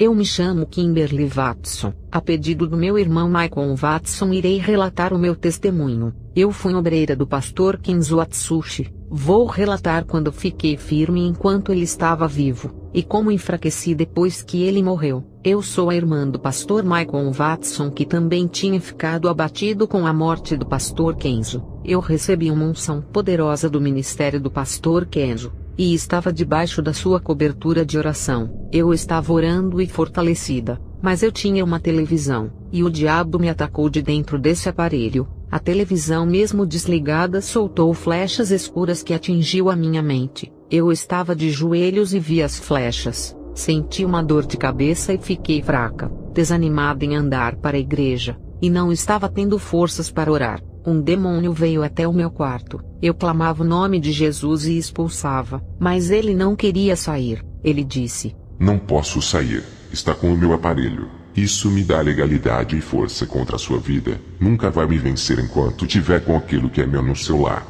Eu me chamo Kimberly Watson. A pedido do meu irmão Michael Watson, irei relatar o meu testemunho. Eu fui obreira do pastor Kenzo Atsushi. Vou relatar quando fiquei firme enquanto ele estava vivo, e como enfraqueci depois que ele morreu. Eu sou a irmã do pastor Michael Watson, que também tinha ficado abatido com a morte do pastor Kenzo. Eu recebi uma unção poderosa do ministério do pastor Kenzo, e estava debaixo da sua cobertura de oração. Eu estava orando e fortalecida, mas eu tinha uma televisão, e o diabo me atacou de dentro desse aparelho. A televisão, mesmo desligada, soltou flechas escuras que atingiu a minha mente. Eu estava de joelhos e vi as flechas. Senti uma dor de cabeça e fiquei fraca, desanimada em andar para a igreja, e não estava tendo forças para orar. Um demônio veio até o meu quarto. Eu clamava o nome de Jesus e expulsava, mas ele não queria sair. Ele disse: "Não posso sair. Está com o meu aparelho. Isso me dá legalidade e força contra a sua vida. Nunca vai me vencer enquanto tiver com aquilo que é meu no seu lar."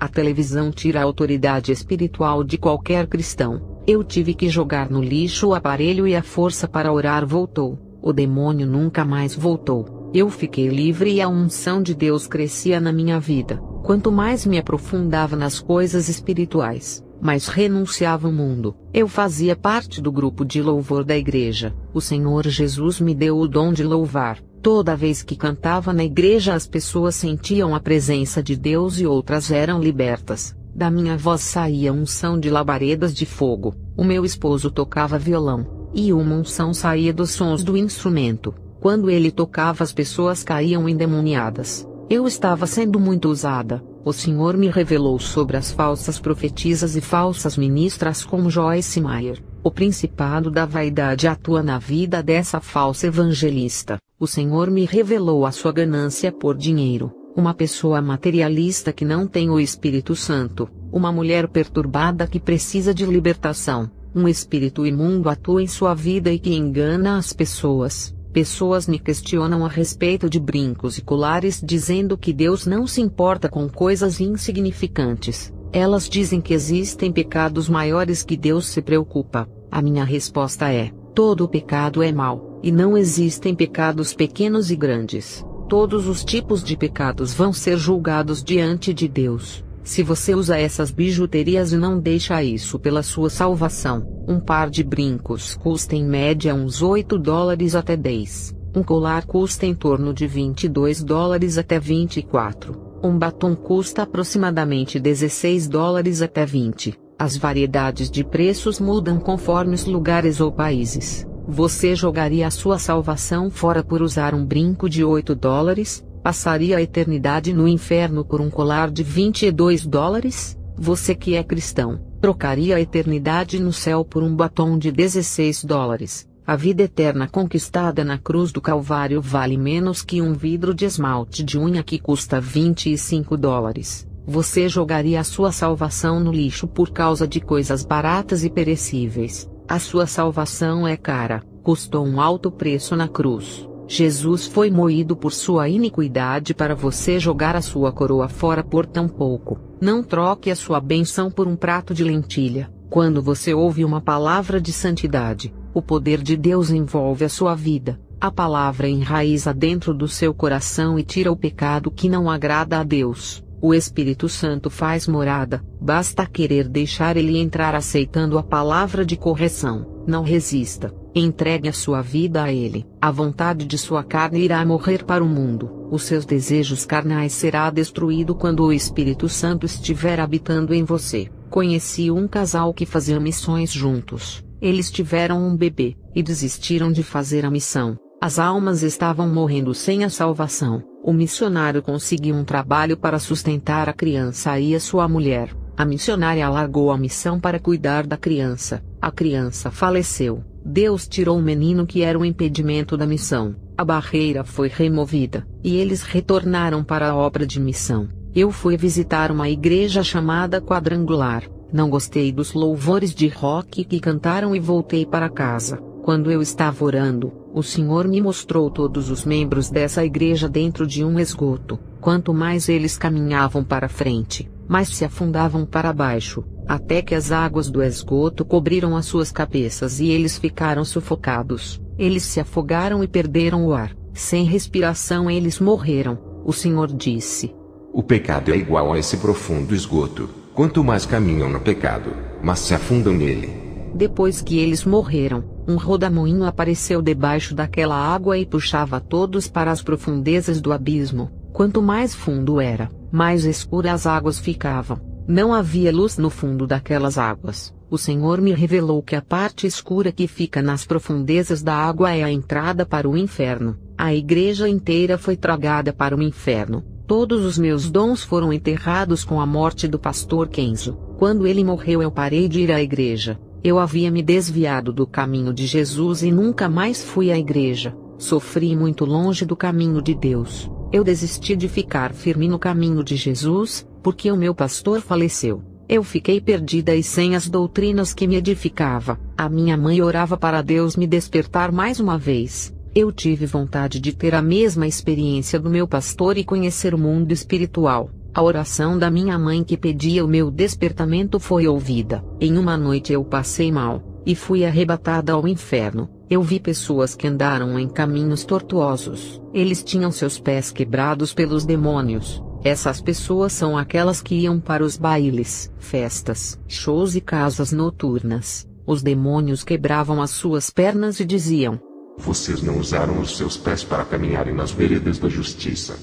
A televisão tira a autoridade espiritual de qualquer cristão. Eu tive que jogar no lixo o aparelho e a força para orar voltou. O demônio nunca mais voltou. Eu fiquei livre e a unção de Deus crescia na minha vida. Quanto mais me aprofundava nas coisas espirituais, mais renunciava ao mundo. Eu fazia parte do grupo de louvor da igreja. O Senhor Jesus me deu o dom de louvar. Toda vez que cantava na igreja, as pessoas sentiam a presença de Deus e outras eram libertas. Da minha voz saía unção de labaredas de fogo. O meu esposo tocava violão, e uma unção saía dos sons do instrumento. Quando ele tocava, as pessoas caíam endemoniadas. Eu estava sendo muito usada. O Senhor me revelou sobre as falsas profetisas e falsas ministras como Joyce Meyer. O principado da vaidade atua na vida dessa falsa evangelista. O Senhor me revelou a sua ganância por dinheiro. Uma pessoa materialista que não tem o Espírito Santo. Uma mulher perturbada que precisa de libertação. Um espírito imundo atua em sua vida e que engana as pessoas. Pessoas me questionam a respeito de brincos e colares, dizendo que Deus não se importa com coisas insignificantes. Elas dizem que existem pecados maiores que Deus se preocupa. A minha resposta é: todo pecado é mau, e não existem pecados pequenos e grandes. Todos os tipos de pecados vão ser julgados diante de Deus. Se você usa essas bijuterias e não deixa isso pela sua salvação, um par de brincos custa em média uns $8 até 10. Um colar custa em torno de $22 até 24. Um batom custa aproximadamente $16 até 20. As variedades de preços mudam conforme os lugares ou países. Você jogaria a sua salvação fora por usar um brinco de $8? Passaria a eternidade no inferno por um colar de $22? Você que é cristão, trocaria a eternidade no céu por um batom de $16? A vida eterna conquistada na cruz do Calvário vale menos que um vidro de esmalte de unha que custa $25. Você jogaria a sua salvação no lixo por causa de coisas baratas e perecíveis. A sua salvação é cara, custou um alto preço na cruz. Jesus foi moído por sua iniquidade para você jogar a sua coroa fora por tão pouco. Não troque a sua bênção por um prato de lentilha. Quando você ouve uma palavra de santidade, o poder de Deus envolve a sua vida. A palavra enraiza dentro do seu coração e tira o pecado que não agrada a Deus. O Espírito Santo faz morada, basta querer deixar ele entrar aceitando a palavra de correção. Não resista, entregue a sua vida a ele. A vontade de sua carne irá morrer para o mundo. Os seus desejos carnais será destruído quando o Espírito Santo estiver habitando em você. Conheci um casal que fazia missões juntos. Eles tiveram um bebê, e desistiram de fazer a missão. As almas estavam morrendo sem a salvação. O missionário conseguiu um trabalho para sustentar a criança e a sua mulher. A missionária largou a missão para cuidar da criança. A criança faleceu. Deus tirou o menino que era o impedimento da missão. A barreira foi removida, e eles retornaram para a obra de missão. Eu fui visitar uma igreja chamada Quadrangular. Não gostei dos louvores de rock que cantaram e voltei para casa. Quando eu estava orando, o Senhor me mostrou todos os membros dessa igreja dentro de um esgoto. Quanto mais eles caminhavam para frente, mais se afundavam para baixo. até que as águas do esgoto cobriram as suas cabeças e eles ficaram sufocados. Eles se afogaram e perderam o ar. Sem respiração eles morreram. O Senhor disse: o pecado é igual a esse profundo esgoto. Quanto mais caminham no pecado, mais se afundam nele. Depois que eles morreram, um rodamoinho apareceu debaixo daquela água e puxava todos para as profundezas do abismo. Quanto mais fundo era, mais escuras as águas ficavam. Não havia luz no fundo daquelas águas. O Senhor me revelou que a parte escura que fica nas profundezas da água é a entrada para o inferno. A igreja inteira foi tragada para o inferno. Todos os meus dons foram enterrados com a morte do pastor Kenzo. Quando ele morreu eu parei de ir à igreja. Eu havia me desviado do caminho de Jesus e nunca mais fui à igreja. Sofri muito longe do caminho de Deus. Eu desisti de ficar firme no caminho de Jesus, porque o meu pastor faleceu. Eu fiquei perdida e sem as doutrinas que me edificava. A minha mãe orava para Deus me despertar mais uma vez. Eu tive vontade de ter a mesma experiência do meu pastor e conhecer o mundo espiritual. A oração da minha mãe que pedia o meu despertamento foi ouvida. Em uma noite eu passei mal, e fui arrebatada ao inferno. Eu vi pessoas que andaram em caminhos tortuosos. Eles tinham seus pés quebrados pelos demônios. Essas pessoas são aquelas que iam para os bailes, festas, shows e casas noturnas. Os demônios quebravam as suas pernas e diziam: vocês não usaram os seus pés para caminharem nas veredas da justiça.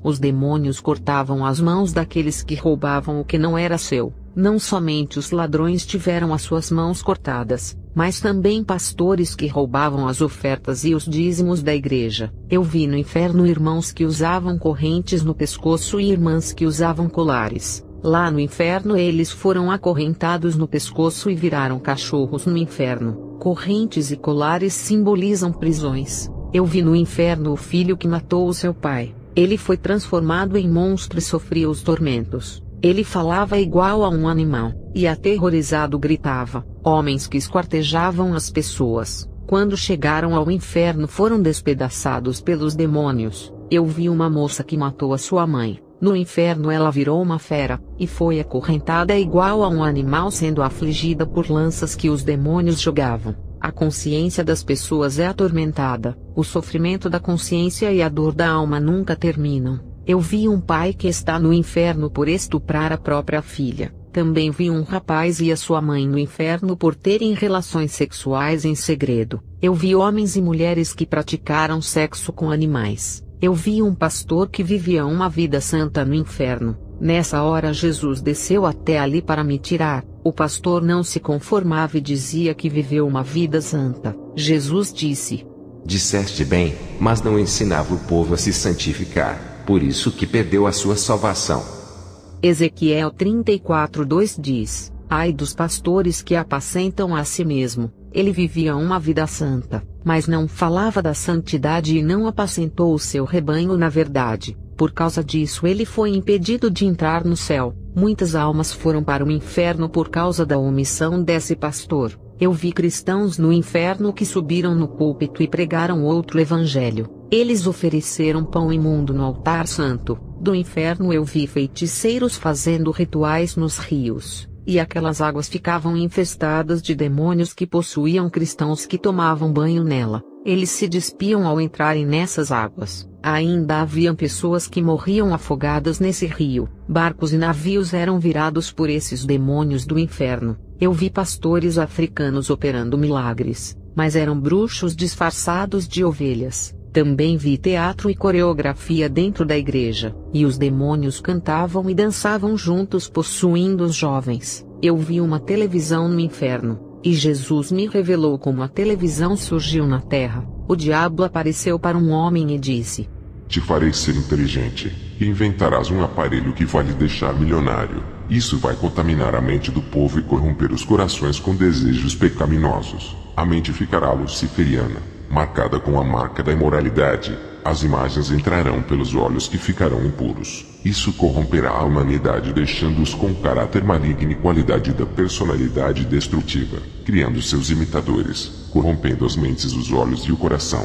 Os demônios cortavam as mãos daqueles que roubavam o que não era seu. Não somente os ladrões tiveram as suas mãos cortadas, mas também pastores que roubavam as ofertas e os dízimos da igreja. Eu vi no inferno irmãos que usavam correntes no pescoço e irmãs que usavam colares. Lá no inferno eles foram acorrentados no pescoço e viraram cachorros no inferno. Correntes e colares simbolizam prisões. Eu vi no inferno o filho que matou o seu pai. Ele foi transformado em monstro e sofria os tormentos. Ele falava igual a um animal, e aterrorizado gritava. Homens que esquartejavam as pessoas, quando chegaram ao inferno foram despedaçados pelos demônios. Eu vi uma moça que matou a sua mãe. No inferno ela virou uma fera, e foi acorrentada igual a um animal sendo afligida por lanças que os demônios jogavam. A consciência das pessoas é atormentada. O sofrimento da consciência e a dor da alma nunca terminam. Eu vi um pai que está no inferno por estuprar a própria filha. Também vi um rapaz e a sua mãe no inferno por terem relações sexuais em segredo. Eu vi homens e mulheres que praticaram sexo com animais. Eu vi um pastor que vivia uma vida santa no inferno. Nessa hora Jesus desceu até ali para me tirar. O pastor não se conformava e dizia que viveu uma vida santa. Jesus disse: disseste bem, mas não ensinava o povo a se santificar, por isso que perdeu a sua salvação. Ezequiel 34:2 diz: ai dos pastores que apacentam a si mesmo. Ele vivia uma vida santa, mas não falava da santidade e não apacentou o seu rebanho na verdade. Por causa disso ele foi impedido de entrar no céu. Muitas almas foram para o inferno por causa da omissão desse pastor. Eu vi cristãos no inferno que subiram no púlpito e pregaram outro evangelho. Eles ofereceram pão imundo no altar santo. Do inferno eu vi feiticeiros fazendo rituais nos rios, e aquelas águas ficavam infestadas de demônios que possuíam cristãos que tomavam banho nela. Eles se despiam ao entrarem nessas águas. Ainda haviam pessoas que morriam afogadas nesse rio. Barcos e navios eram virados por esses demônios do inferno. Eu vi pastores africanos operando milagres, mas eram bruxos disfarçados de ovelhas. Também vi teatro e coreografia dentro da igreja, e os demônios cantavam e dançavam juntos possuindo os jovens. Eu vi uma televisão no inferno. E Jesus me revelou como a televisão surgiu na terra. O diabo apareceu para um homem e disse: te farei ser inteligente, e inventarás um aparelho que vai lhe deixar milionário. Isso vai contaminar a mente do povo e corromper os corações com desejos pecaminosos. A mente ficará luciferiana, marcada com a marca da imoralidade. As imagens entrarão pelos olhos que ficarão impuros. Isso corromperá a humanidade, deixando-os com caráter maligno e qualidade da personalidade destrutiva, criando seus imitadores, corrompendo as mentes, os olhos e o coração.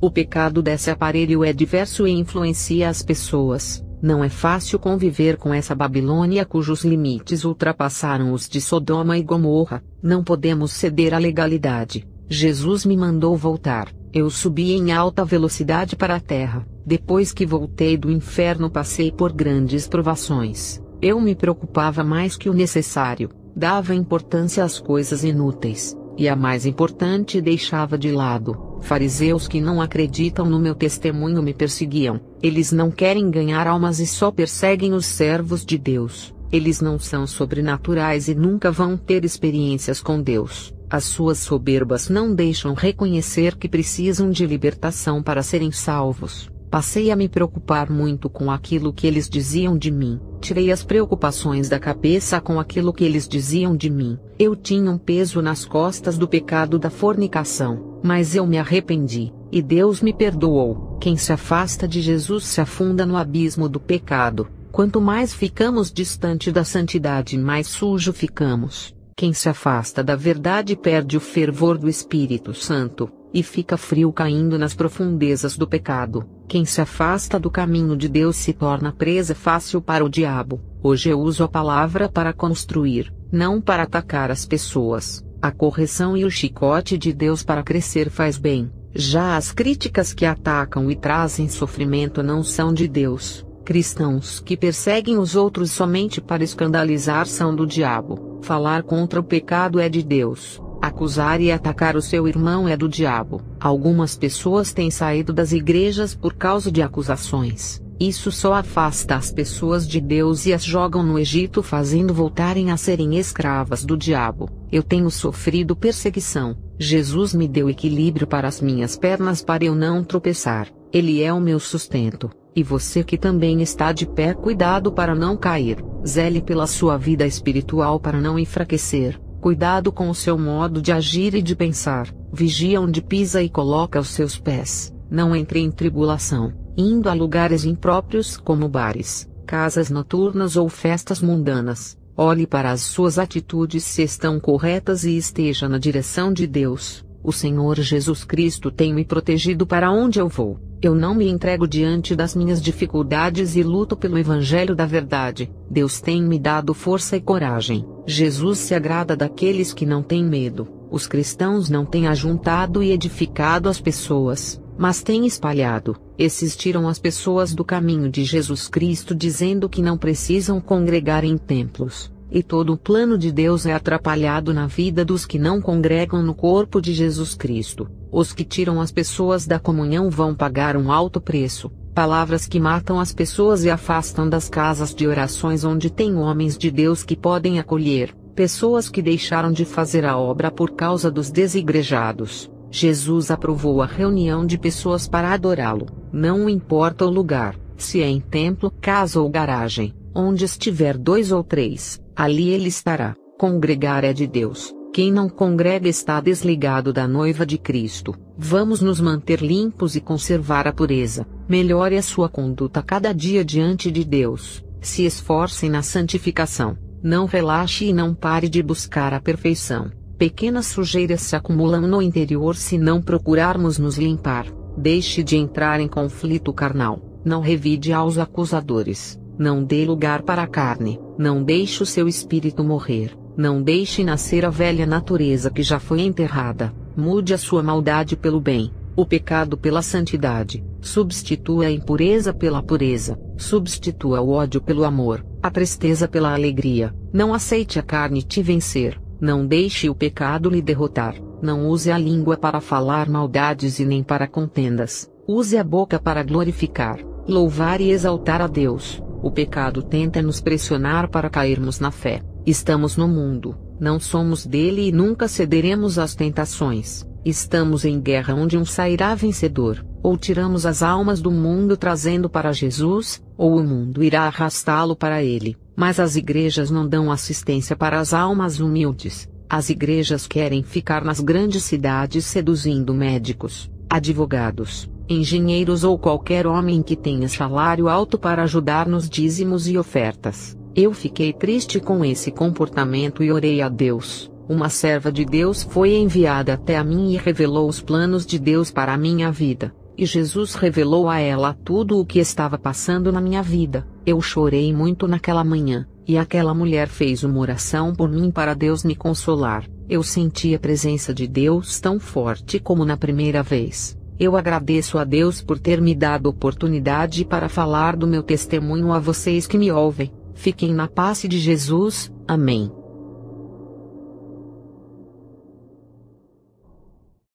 O pecado desse aparelho é diverso e influencia as pessoas. Não é fácil conviver com essa Babilônia cujos limites ultrapassaram os de Sodoma e Gomorra. Não podemos ceder à legalidade. Jesus me mandou voltar. Eu subi em alta velocidade para a terra. Depois que voltei do inferno, passei por grandes provações. Eu me preocupava mais que o necessário, dava importância às coisas inúteis, e a mais importante deixava de lado. Fariseus que não acreditam no meu testemunho me perseguiam. Eles não querem ganhar almas e só perseguem os servos de Deus. Eles não são sobrenaturais e nunca vão ter experiências com Deus. As suas soberbas não deixam reconhecer que precisam de libertação para serem salvos. Passei a me preocupar muito com aquilo que eles diziam de mim. Tirei as preocupações da cabeça com aquilo que eles diziam de mim. Eu tinha um peso nas costas do pecado da fornicação, mas eu me arrependi, e Deus me perdoou. Quem se afasta de Jesus se afunda no abismo do pecado. Quanto mais ficamos distante da santidade, mais sujo ficamos. Quem se afasta da verdade perde o fervor do Espírito Santo, e fica frio caindo nas profundezas do pecado. Quem se afasta do caminho de Deus se torna presa fácil para o diabo. Hoje eu uso a palavra para construir, não para atacar as pessoas. A correção e o chicote de Deus para crescer faz bem. Já as críticas que atacam e trazem sofrimento não são de Deus. Cristãos que perseguem os outros somente para escandalizar são do diabo. Falar contra o pecado é de Deus. Acusar e atacar o seu irmão é do diabo. Algumas pessoas têm saído das igrejas por causa de acusações. Isso só afasta as pessoas de Deus e as jogam no Egito, fazendo voltarem a serem escravas do diabo. Eu tenho sofrido perseguição. Jesus me deu equilíbrio para as minhas pernas para eu não tropeçar. Ele é o meu sustento. E você que também está de pé, cuidado para não cair. Zele pela sua vida espiritual para não enfraquecer. Cuidado com o seu modo de agir e de pensar. Vigia onde pisa e coloca os seus pés. Não entre em tribulação, indo a lugares impróprios como bares, casas noturnas ou festas mundanas. Olhe para as suas atitudes se estão corretas e esteja na direção de Deus. O Senhor Jesus Cristo tem me protegido para onde eu vou. Eu não me entrego diante das minhas dificuldades e luto pelo Evangelho da verdade. Deus tem me dado força e coragem. Jesus se agrada daqueles que não têm medo. Os cristãos não têm ajuntado e edificado as pessoas, mas têm espalhado. Esses tiram as pessoas do caminho de Jesus Cristo dizendo que não precisam congregar em templos. E todo o plano de Deus é atrapalhado na vida dos que não congregam no corpo de Jesus Cristo. Os que tiram as pessoas da comunhão vão pagar um alto preço. Palavras que matam as pessoas e afastam das casas de orações onde tem homens de Deus que podem acolher. Pessoas que deixaram de fazer a obra por causa dos desigrejados. Jesus aprovou a reunião de pessoas para adorá-lo. Não importa o lugar, se é em templo, casa ou garagem. Onde estiver 2 ou 3, ali ele estará. Congregar é de Deus. Quem não congrega está desligado da noiva de Cristo. Vamos nos manter limpos e conservar a pureza. Melhore a sua conduta cada dia diante de Deus. Se esforcem na santificação. Não relaxe e não pare de buscar a perfeição. Pequenas sujeiras se acumulam no interior se não procurarmos nos limpar. Deixe de entrar em conflito carnal. Não revide aos acusadores. Não dê lugar para a carne. Não deixe o seu espírito morrer. Não deixe nascer a velha natureza que já foi enterrada. Mude a sua maldade pelo bem, o pecado pela santidade. Substitua a impureza pela pureza. Substitua o ódio pelo amor, a tristeza pela alegria. Não aceite a carne te vencer. Não deixe o pecado lhe derrotar. Não use a língua para falar maldades e nem para contendas. Use a boca para glorificar, louvar e exaltar a Deus. O pecado tenta nos pressionar para cairmos na fé. Estamos no mundo, não somos dele e nunca cederemos às tentações. Estamos em guerra onde um sairá vencedor. Ou tiramos as almas do mundo trazendo para Jesus, ou o mundo irá arrastá-lo para ele. Mas as igrejas não dão assistência para as almas humildes. As igrejas querem ficar nas grandes cidades seduzindo médicos, advogados, engenheiros ou qualquer homem que tenha salário alto para ajudar nos dízimos e ofertas. Eu fiquei triste com esse comportamento e orei a Deus. Uma serva de Deus foi enviada até a mim e revelou os planos de Deus para a minha vida. e Jesus revelou a ela tudo o que estava passando na minha vida. Eu chorei muito naquela manhã, e aquela mulher fez uma oração por mim para Deus me consolar. Eu senti a presença de Deus tão forte como na primeira vez. Eu agradeço a Deus por ter me dado oportunidade para falar do meu testemunho a vocês que me ouvem. Fiquem na paz de Jesus. Amém.